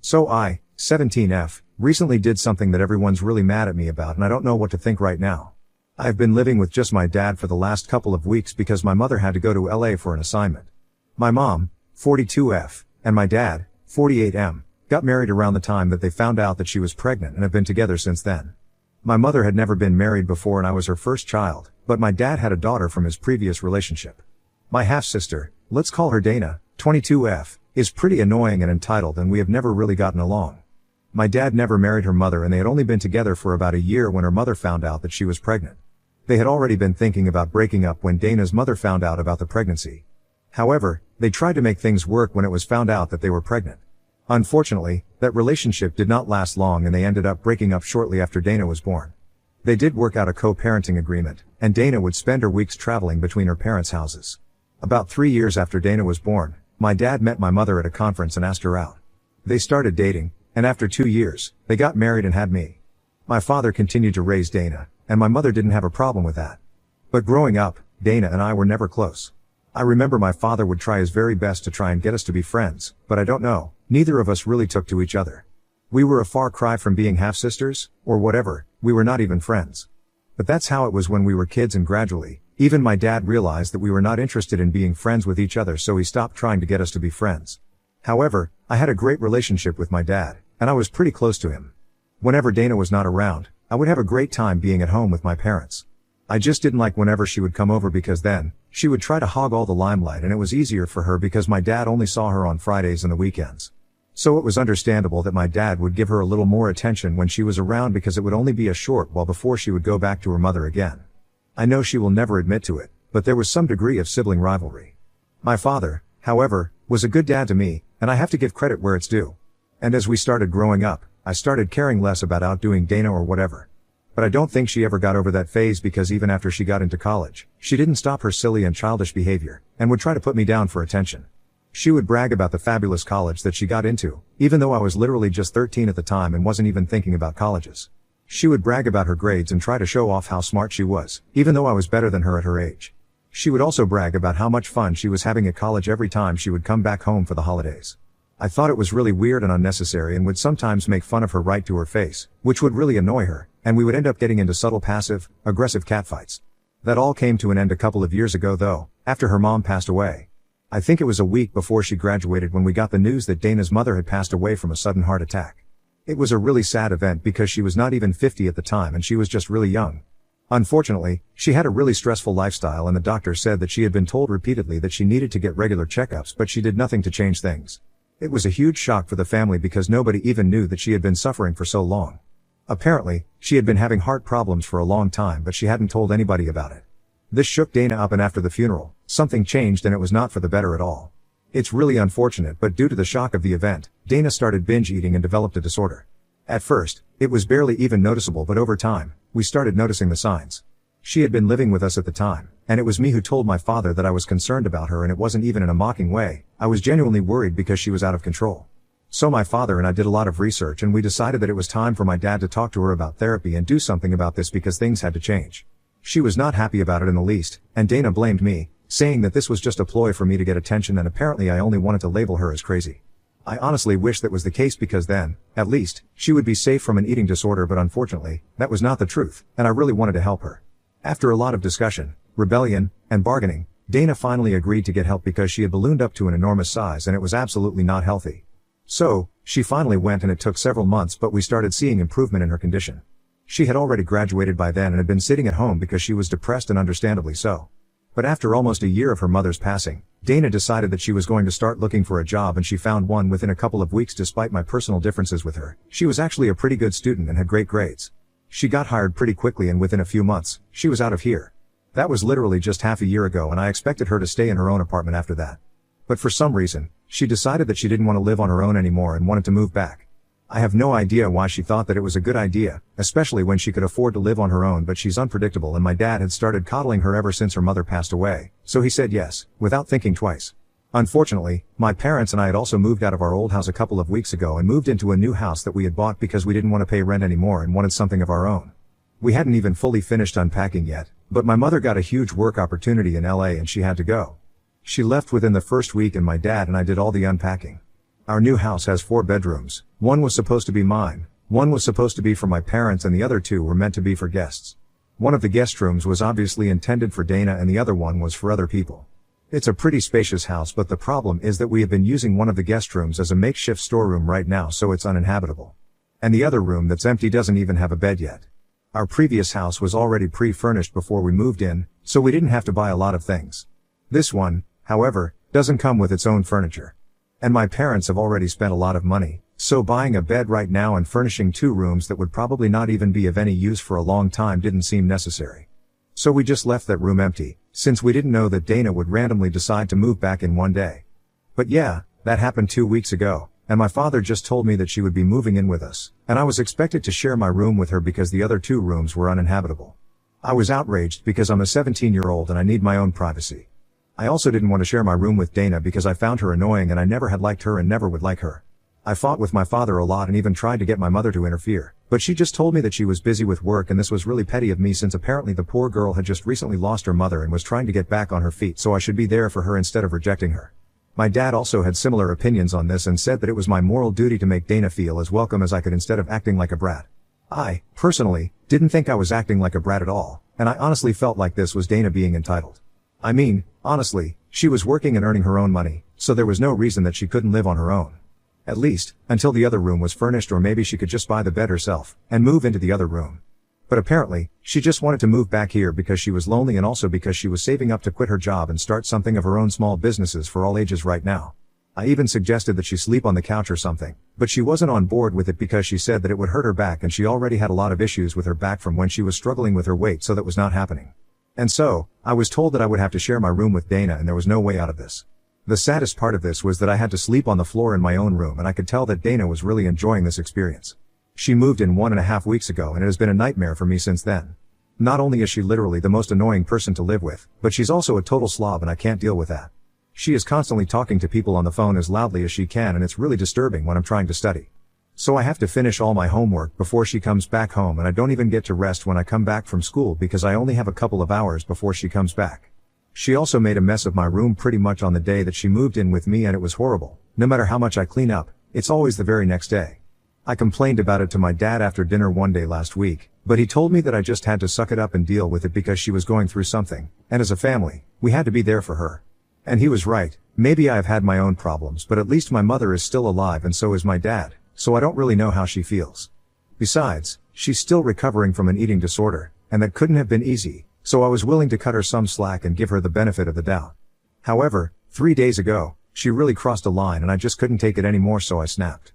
So I, 17F, recently did something that everyone's really mad at me about and I don't know what to think right now. I've been living with just my dad for the last couple of weeks because my mother had to go to LA for an assignment. My mom, 42F, and my dad, 48M, got married around the time that they found out that she was pregnant and have been together since then. My mother had never been married before and I was her first child, but my dad had a daughter from his previous relationship. My half-sister, let's call her Dana, 22F, is pretty annoying and entitled and we have never really gotten along. My dad never married her mother and they had only been together for about a year when her mother found out that she was pregnant. They had already been thinking about breaking up when Dana's mother found out about the pregnancy. However, they tried to make things work when it was found out that they were pregnant. Unfortunately, that relationship did not last long and they ended up breaking up shortly after Dana was born. They did work out a co-parenting agreement, and Dana would spend her weeks traveling between her parents' houses. About 3 years after Dana was born, my dad met my mother at a conference and asked her out. They started dating, and after 2 years, they got married and had me. My father continued to raise Dana, and my mother didn't have a problem with that. But growing up, Dana and I were never close. I remember my father would try his very best to try and get us to be friends, but I don't know, neither of us really took to each other. We were a far cry from being half-sisters, or whatever, we were not even friends. But that's how it was when we were kids and gradually, even my dad realized that we were not interested in being friends with each other so he stopped trying to get us to be friends. However, I had a great relationship with my dad, and I was pretty close to him. Whenever Dana was not around, I would have a great time being at home with my parents. I just didn't like whenever she would come over because then, she would try to hog all the limelight and it was easier for her because my dad only saw her on Fridays and the weekends. So it was understandable that my dad would give her a little more attention when she was around because it would only be a short while before she would go back to her mother again. I know she will never admit to it, but there was some degree of sibling rivalry. My father, however, was a good dad to me, and I have to give credit where it's due. And as we started growing up, I started caring less about outdoing Dana or whatever. But I don't think she ever got over that phase because even after she got into college, she didn't stop her silly and childish behavior, and would try to put me down for attention. She would brag about the fabulous college that she got into, even though I was literally just 13 at the time and wasn't even thinking about colleges. She would brag about her grades and try to show off how smart she was, even though I was better than her at her age. She would also brag about how much fun she was having at college every time she would come back home for the holidays. I thought it was really weird and unnecessary and would sometimes make fun of her right to her face, which would really annoy her, and we would end up getting into subtle passive-aggressive catfights. That all came to an end a couple of years ago though, after her mom passed away. I think it was a week before she graduated when we got the news that Dana's mother had passed away from a sudden heart attack. It was a really sad event because she was not even 50 at the time and she was just really young. Unfortunately, she had a really stressful lifestyle and the doctor said that she had been told repeatedly that she needed to get regular checkups but she did nothing to change things. It was a huge shock for the family because nobody even knew that she had been suffering for so long. Apparently, she had been having heart problems for a long time but she hadn't told anybody about it. This shook Dana up and after the funeral, something changed and it was not for the better at all. It's really unfortunate but due to the shock of the event, Dana started binge eating and developed a disorder. At first, it was barely even noticeable but over time, we started noticing the signs. She had been living with us at the time, and it was me who told my father that I was concerned about her and it wasn't even in a mocking way, I was genuinely worried because she was out of control. So my father and I did a lot of research and we decided that it was time for my dad to talk to her about therapy and do something about this because things had to change. She was not happy about it in the least, and Dana blamed me, saying that this was just a ploy for me to get attention and apparently I only wanted to label her as crazy. I honestly wish that was the case because then, at least, she would be safe from an eating disorder but unfortunately, that was not the truth, and I really wanted to help her. After a lot of discussion, rebellion, and bargaining, Dana finally agreed to get help because she had ballooned up to an enormous size and it was absolutely not healthy. So, she finally went and it took several months but we started seeing improvement in her condition. She had already graduated by then and had been sitting at home because she was depressed and understandably so. But after almost a year of her mother's passing, Dana decided that she was going to start looking for a job and she found one within a couple of weeks despite my personal differences with her. She was actually a pretty good student and had great grades. She got hired pretty quickly and within a few months, she was out of here. That was literally just half a year ago and I expected her to stay in her own apartment after that. But for some reason, she decided that she didn't want to live on her own anymore and wanted to move back. I have no idea why she thought that it was a good idea, especially when she could afford to live on her own but she's unpredictable and my dad had started coddling her ever since her mother passed away, so he said yes, without thinking twice. Unfortunately, my parents and I had also moved out of our old house a couple of weeks ago and moved into a new house that we had bought because we didn't want to pay rent anymore and wanted something of our own. We hadn't even fully finished unpacking yet, but my mother got a huge work opportunity in LA and she had to go. She left within the first week and my dad and I did all the unpacking. Our new house has 4 bedrooms. One was supposed to be mine, one was supposed to be for my parents, and the other 2 were meant to be for guests. One of the guest rooms was obviously intended for Dana and the other one was for other people. It's a pretty spacious house, but the problem is that we have been using one of the guest rooms as a makeshift storeroom right now, so it's uninhabitable. And the other room that's empty doesn't even have a bed yet. Our previous house was already pre-furnished before we moved in, so we didn't have to buy a lot of things. This one, however, doesn't come with its own furniture. And my parents have already spent a lot of money, so buying a bed right now and furnishing 2 rooms that would probably not even be of any use for a long time didn't seem necessary. So we just left that room empty, since we didn't know that Dana would randomly decide to move back in one day. But yeah, that happened 2 weeks ago, and my father just told me that she would be moving in with us, and I was expected to share my room with her because the other 2 rooms were uninhabitable. I was outraged because I'm a 17-year-old and I need my own privacy. I also didn't want to share my room with Dana because I found her annoying and I never had liked her and never would like her. I fought with my father a lot and even tried to get my mother to interfere, but she just told me that she was busy with work, and this was really petty of me since apparently the poor girl had just recently lost her mother and was trying to get back on her feet, so I should be there for her instead of rejecting her. My dad also had similar opinions on this and said that it was my moral duty to make Dana feel as welcome as I could instead of acting like a brat. I, personally, didn't think I was acting like a brat at all, and I honestly felt like this was Dana being entitled. I mean, honestly, she was working and earning her own money, so there was no reason that she couldn't live on her own. At least, until the other room was furnished, or maybe she could just buy the bed herself, and move into the other room. But apparently, she just wanted to move back here because she was lonely and also because she was saving up to quit her job and start something of her own, small businesses for all ages right now. I even suggested that she sleep on the couch or something, but she wasn't on board with it because she said that it would hurt her back and she already had a lot of issues with her back from when she was struggling with her weight, so that was not happening. And so, I was told that I would have to share my room with Dana and there was no way out of this. The saddest part of this was that I had to sleep on the floor in my own room, and I could tell that Dana was really enjoying this experience. She moved in 1.5 weeks ago and it has been a nightmare for me since then. Not only is she literally the most annoying person to live with, but she's also a total slob and I can't deal with that. She is constantly talking to people on the phone as loudly as she can, and it's really disturbing when I'm trying to study. So I have to finish all my homework before she comes back home, and I don't even get to rest when I come back from school because I only have a couple of hours before she comes back. She also made a mess of my room pretty much on the day that she moved in with me, and it was horrible. No matter how much I clean up, it's always the very next day. I complained about it to my dad after dinner one day last week, but he told me that I just had to suck it up and deal with it because she was going through something, and as a family, we had to be there for her. And he was right. Maybe I've had my own problems, but at least my mother is still alive and so is my dad, so I don't really know how she feels. Besides, she's still recovering from an eating disorder, and that couldn't have been easy. So I was willing to cut her some slack and give her the benefit of the doubt. However, 3 days ago, she really crossed a line and I just couldn't take it anymore, so I snapped.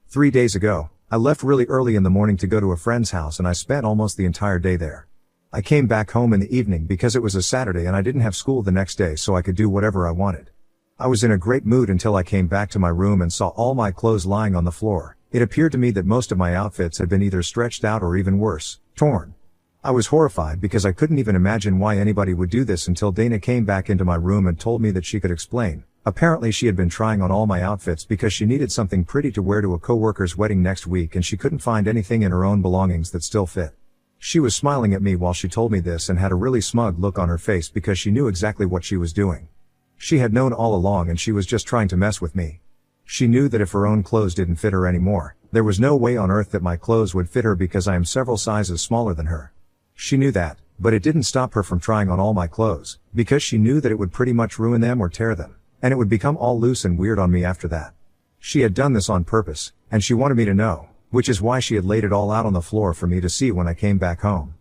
3 days ago, I left really early in the morning to go to a friend's house and I spent almost the entire day there. I came back home in the evening because it was a Saturday and I didn't have school the next day, so I could do whatever I wanted. I was in a great mood until I came back to my room and saw all my clothes lying on the floor. It appeared to me that most of my outfits had been either stretched out or even worse, torn. I was horrified because I couldn't even imagine why anybody would do this until Dana came back into my room and told me that she could explain. Apparently she had been trying on all my outfits because she needed something pretty to wear to a coworker's wedding next week, and she couldn't find anything in her own belongings that still fit. She was smiling at me while she told me this and had a really smug look on her face because she knew exactly what she was doing. She had known all along and she was just trying to mess with me. She knew that if her own clothes didn't fit her anymore, there was no way on earth that my clothes would fit her because I am several sizes smaller than her. She knew that, but it didn't stop her from trying on all my clothes, because she knew that it would pretty much ruin them or tear them, and it would become all loose and weird on me after that. She had done this on purpose, and she wanted me to know, which is why she had laid it all out on the floor for me to see when I came back home.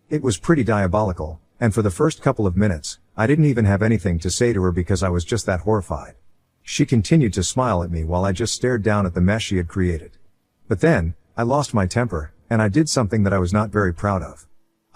It was pretty diabolical, and for the first couple of minutes, I didn't even have anything to say to her because I was just that horrified. She continued to smile at me while I just stared down at the mess she had created. But then, I lost my temper, and I did something that I was not very proud of.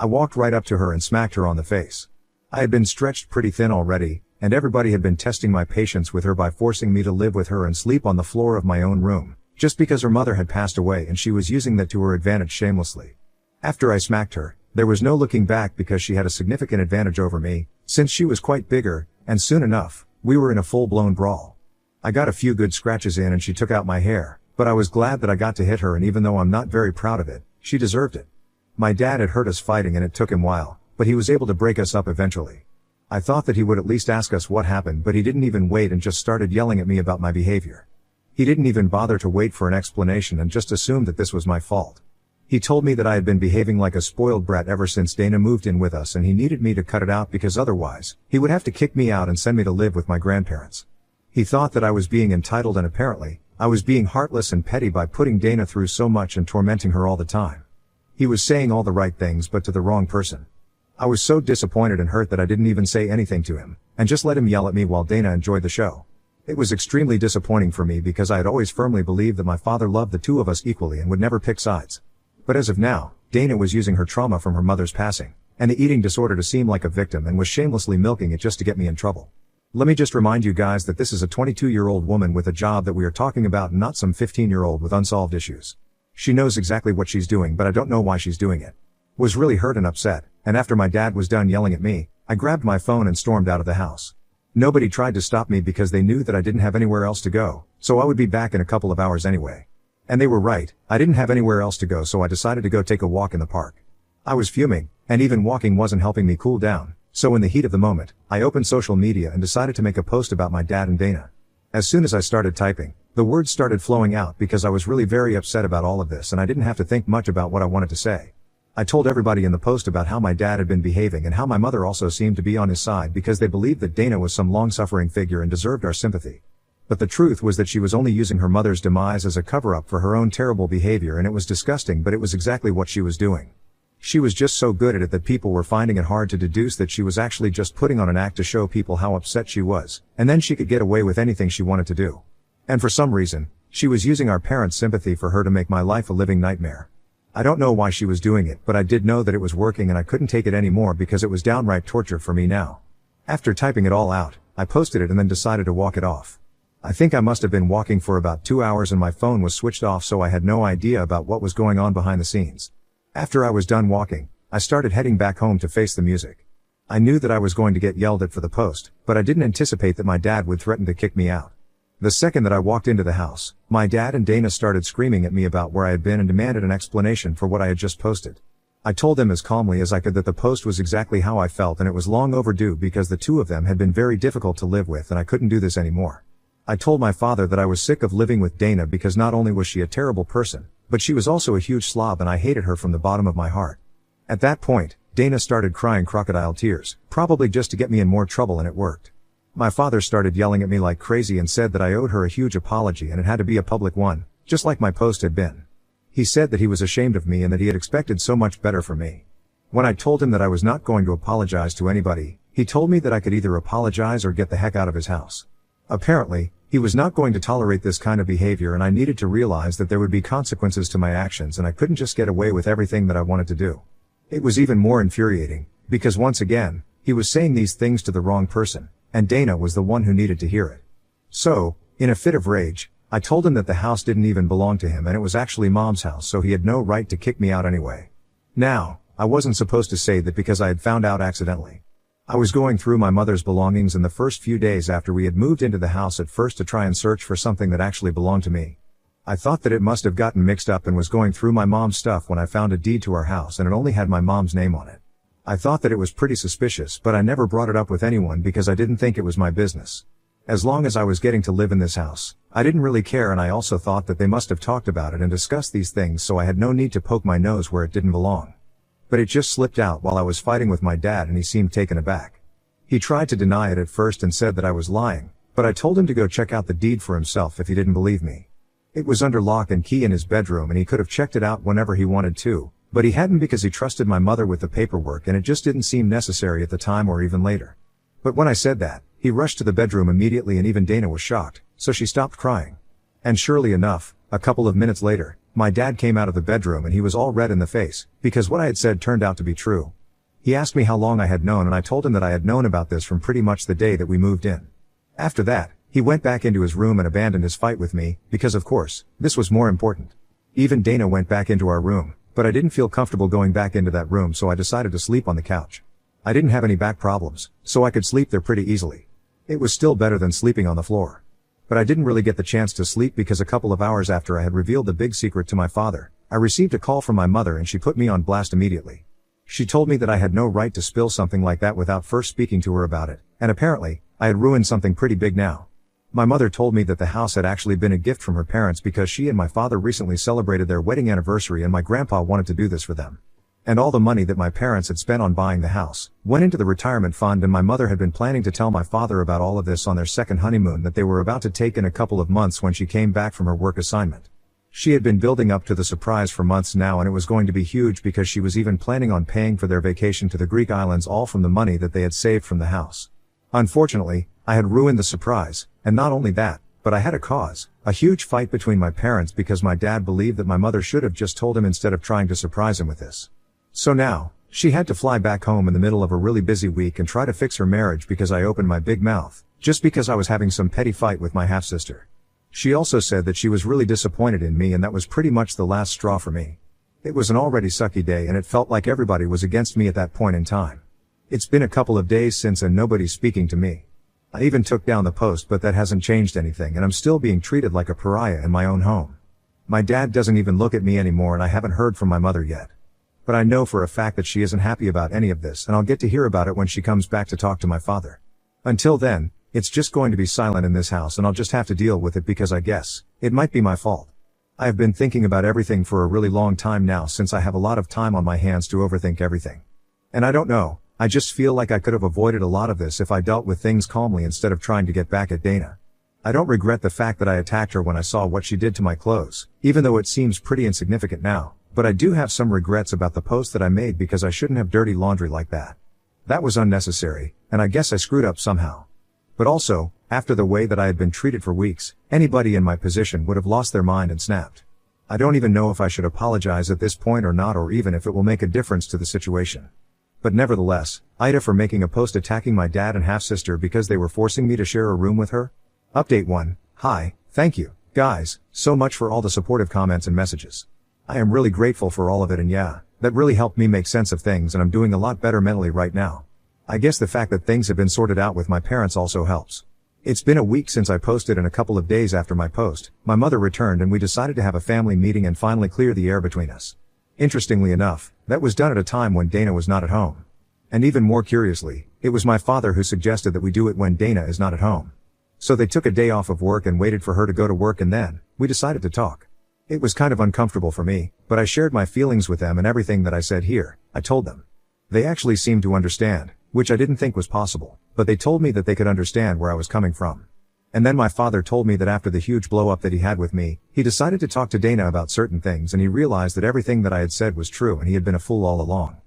I walked right up to her and smacked her on the face. I had been stretched pretty thin already, and everybody had been testing my patience with her by forcing me to live with her and sleep on the floor of my own room, just because her mother had passed away and she was using that to her advantage shamelessly. After I smacked her, there was no looking back because she had a significant advantage over me, since she was quite bigger, and soon enough, we were in a full-blown brawl. I got a few good scratches in and she took out my hair, but I was glad that I got to hit her, and even though I'm not very proud of it, she deserved it. My dad had heard us fighting and it took him a while, but he was able to break us up eventually. I thought that he would at least ask us what happened, but he didn't even wait and just started yelling at me about my behavior. He didn't even bother to wait for an explanation and just assumed that this was my fault. He told me that I had been behaving like a spoiled brat ever since Dana moved in with us and he needed me to cut it out because otherwise, he would have to kick me out and send me to live with my grandparents. He thought that I was being entitled and apparently, I was being heartless and petty by putting Dana through so much and tormenting her all the time. He was saying all the right things but to the wrong person. I was so disappointed and hurt that I didn't even say anything to him, and just let him yell at me while Dana enjoyed the show. It was extremely disappointing for me because I had always firmly believed that my father loved the two of us equally and would never pick sides. But as of now, Dana was using her trauma from her mother's passing, and the eating disorder to seem like a victim and was shamelessly milking it just to get me in trouble. Let me just remind you guys that this is a 22-year-old woman with a job that we are talking about and not some 15-year-old with unsolved issues. She knows exactly what she's doing but I don't know why she's doing it. Was really hurt and upset, and after my dad was done yelling at me, I grabbed my phone and stormed out of the house. Nobody tried to stop me because they knew that I didn't have anywhere else to go, so I would be back in a couple of hours anyway. And they were right, I didn't have anywhere else to go so I decided to go take a walk in the park. I was fuming, and even walking wasn't helping me cool down, so in the heat of the moment, I opened social media and decided to make a post about my dad and Dana. As soon as I started typing, the words started flowing out because I was really very upset about all of this and I didn't have to think much about what I wanted to say. I told everybody in the post about how my dad had been behaving and how my mother also seemed to be on his side because they believed that Dana was some long-suffering figure and deserved our sympathy. But the truth was that she was only using her mother's demise as a cover-up for her own terrible behavior and it was disgusting but it was exactly what she was doing. She was just so good at it that people were finding it hard to deduce that she was actually just putting on an act to show people how upset she was, and then she could get away with anything she wanted to do. And for some reason, she was using our parents' sympathy for her to make my life a living nightmare. I don't know why she was doing it but I did know that it was working and I couldn't take it anymore because it was downright torture for me now. After typing it all out, I posted it and then decided to walk it off. I think I must have been walking for about 2 hours and my phone was switched off so I had no idea about what was going on behind the scenes. After I was done walking, I started heading back home to face the music. I knew that I was going to get yelled at for the post, but I didn't anticipate that my dad would threaten to kick me out. The second that I walked into the house, my dad and Dana started screaming at me about where I had been and demanded an explanation for what I had just posted. I told them as calmly as I could that the post was exactly how I felt and it was long overdue because the two of them had been very difficult to live with and I couldn't do this anymore. I told my father that I was sick of living with Dana because not only was she a terrible person, but she was also a huge slob and I hated her from the bottom of my heart. At that point, Dana started crying crocodile tears, probably just to get me in more trouble and it worked. My father started yelling at me like crazy and said that I owed her a huge apology and it had to be a public one, just like my post had been. He said that he was ashamed of me and that he had expected so much better from me. When I told him that I was not going to apologize to anybody, he told me that I could either apologize or get the heck out of his house. Apparently, he was not going to tolerate this kind of behavior and I needed to realize that there would be consequences to my actions and I couldn't just get away with everything that I wanted to do. It was even more infuriating, because once again, he was saying these things to the wrong person, and Dana was the one who needed to hear it. So, in a fit of rage, I told him that the house didn't even belong to him and it was actually Mom's house so he had no right to kick me out anyway. Now, I wasn't supposed to say that because I had found out accidentally. I was going through my mother's belongings in the first few days after we had moved into the house at first to try and search for something that actually belonged to me. I thought that it must have gotten mixed up and was going through my mom's stuff when I found a deed to our house and it only had my mom's name on it. I thought that it was pretty suspicious but I never brought it up with anyone because I didn't think it was my business. As long as I was getting to live in this house, I didn't really care and I also thought that they must have talked about it and discussed these things so I had no need to poke my nose where it didn't belong. But it just slipped out while I was fighting with my dad and he seemed taken aback. He tried to deny it at first and said that I was lying, but I told him to go check out the deed for himself if he didn't believe me. It was under lock and key in his bedroom and he could have checked it out whenever he wanted to, but he hadn't because he trusted my mother with the paperwork and it just didn't seem necessary at the time or even later. But when I said that, he rushed to the bedroom immediately and even Dana was shocked, so she stopped crying. And surely enough, a couple of minutes later, my dad came out of the bedroom and he was all red in the face, because what I had said turned out to be true. He asked me how long I had known and I told him that I had known about this from pretty much the day that we moved in. After that, he went back into his room and abandoned his fight with me, because of course, this was more important. Even Dana went back into our room, but I didn't feel comfortable going back into that room so I decided to sleep on the couch. I didn't have any back problems, so I could sleep there pretty easily. It was still better than sleeping on the floor. But I didn't really get the chance to sleep because a couple of hours after I had revealed the big secret to my father, I received a call from my mother and she put me on blast immediately. She told me that I had no right to spill something like that without first speaking to her about it, and apparently, I had ruined something pretty big now. My mother told me that the house had actually been a gift from her parents because she and my father recently celebrated their wedding anniversary and my grandpa wanted to do this for them. And all the money that my parents had spent on buying the house went into the retirement fund, and my mother had been planning to tell my father about all of this on their second honeymoon that they were about to take in a couple of months when she came back from her work assignment. She had been building up to the surprise for months now, and it was going to be huge because she was even planning on paying for their vacation to the Greek islands all from the money that they had saved from the house. Unfortunately, I had ruined the surprise, and not only that, but I had a huge fight between my parents because my dad believed that my mother should have just told him instead of trying to surprise him with this. So now, she had to fly back home in the middle of a really busy week and try to fix her marriage because I opened my big mouth, just because I was having some petty fight with my half-sister. She also said that she was really disappointed in me, and that was pretty much the last straw for me. It was an already sucky day, and it felt like everybody was against me at that point in time. It's been a couple of days since and nobody's speaking to me. I even took down the post, but that hasn't changed anything, and I'm still being treated like a pariah in my own home. My dad doesn't even look at me anymore, and I haven't heard from my mother yet. But I know for a fact that she isn't happy about any of this, and I'll get to hear about it when she comes back to talk to my father. Until then, it's just going to be silent in this house, and I'll just have to deal with it because I guess it might be my fault. I have been thinking about everything for a really long time now, since I have a lot of time on my hands to overthink everything. And I don't know, I just feel like I could have avoided a lot of this if I dealt with things calmly instead of trying to get back at Dana. I don't regret the fact that I attacked her when I saw what she did to my clothes, even though it seems pretty insignificant now. But I do have some regrets about the post that I made because I shouldn't have dirty laundry like that. That was unnecessary, and I guess I screwed up somehow. But also, after the way that I had been treated for weeks, anybody in my position would have lost their mind and snapped. I don't even know if I should apologize at this point or not, or even if it will make a difference to the situation. But nevertheless, Ida for making a post attacking my dad and half-sister because they were forcing me to share a room with her. Update 1. Hi, thank you, guys, so much for all the supportive comments and messages. I am really grateful for all of it, and yeah, that really helped me make sense of things, and I'm doing a lot better mentally right now. I guess the fact that things have been sorted out with my parents also helps. It's been a week since I posted, and a couple of days after my post, my mother returned and we decided to have a family meeting and finally clear the air between us. Interestingly enough, that was done at a time when Dana was not at home. And even more curiously, it was my father who suggested that we do it when Dana is not at home. So they took a day off of work and waited for her to go to work, and then we decided to talk. It was kind of uncomfortable for me, but I shared my feelings with them, and everything that I said here, I told them. They actually seemed to understand, which I didn't think was possible, but they told me that they could understand where I was coming from. And then my father told me that after the huge blow up that he had with me, he decided to talk to Dana about certain things, and he realized that everything that I had said was true and he had been a fool all along.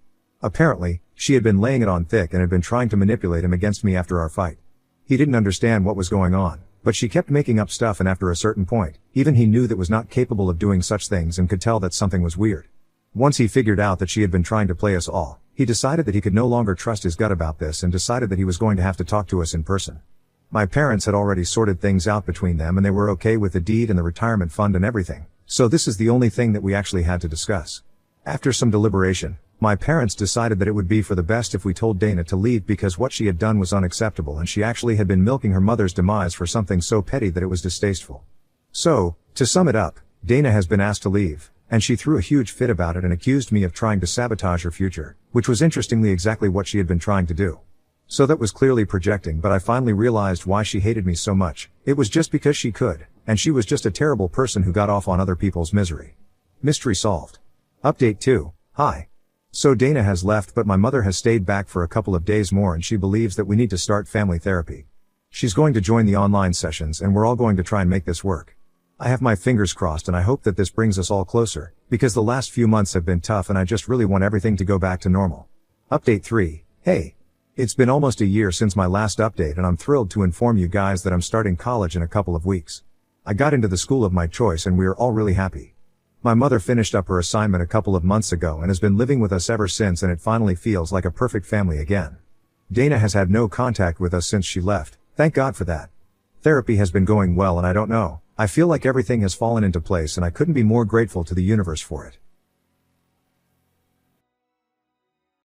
Apparently, she had been laying it on thick and had been trying to manipulate him against me after our fight. He didn't understand what was going on, but she kept making up stuff, and after a certain point, even he knew that was not capable of doing such things and could tell that something was weird. Once he figured out that she had been trying to play us all, he decided that he could no longer trust his gut about this and decided that he was going to have to talk to us in person. My parents had already sorted things out between them, and they were okay with the deed and the retirement fund and everything, so this is the only thing that we actually had to discuss. After some deliberation, my parents decided that it would be for the best if we told Dana to leave because what she had done was unacceptable, and she actually had been milking her mother's demise for something so petty that it was distasteful. So, to sum it up, Dana has been asked to leave, and she threw a huge fit about it and accused me of trying to sabotage her future, which was interestingly exactly what she had been trying to do. So that was clearly projecting, but I finally realized why she hated me so much. It was just because she could, and she was just a terrible person who got off on other people's misery. Mystery solved. Update 2. Hi. So Dana has left, but my mother has stayed back for a couple of days more, and she believes that we need to start family therapy. She's going to join the online sessions, and we're all going to try and make this work. I have my fingers crossed, and I hope that this brings us all closer, because the last few months have been tough and I just really want everything to go back to normal. Update 3. Hey. It's been almost a year since my last update, and I'm thrilled to inform you guys that I'm starting college in a couple of weeks. I got into the school of my choice and we are all really happy. My mother finished up her assignment a couple of months ago and has been living with us ever since, and it finally feels like a perfect family again. Dana has had no contact with us since she left, thank God for that. Therapy has been going well, and I don't know, I feel like everything has fallen into place, and I couldn't be more grateful to the universe for it.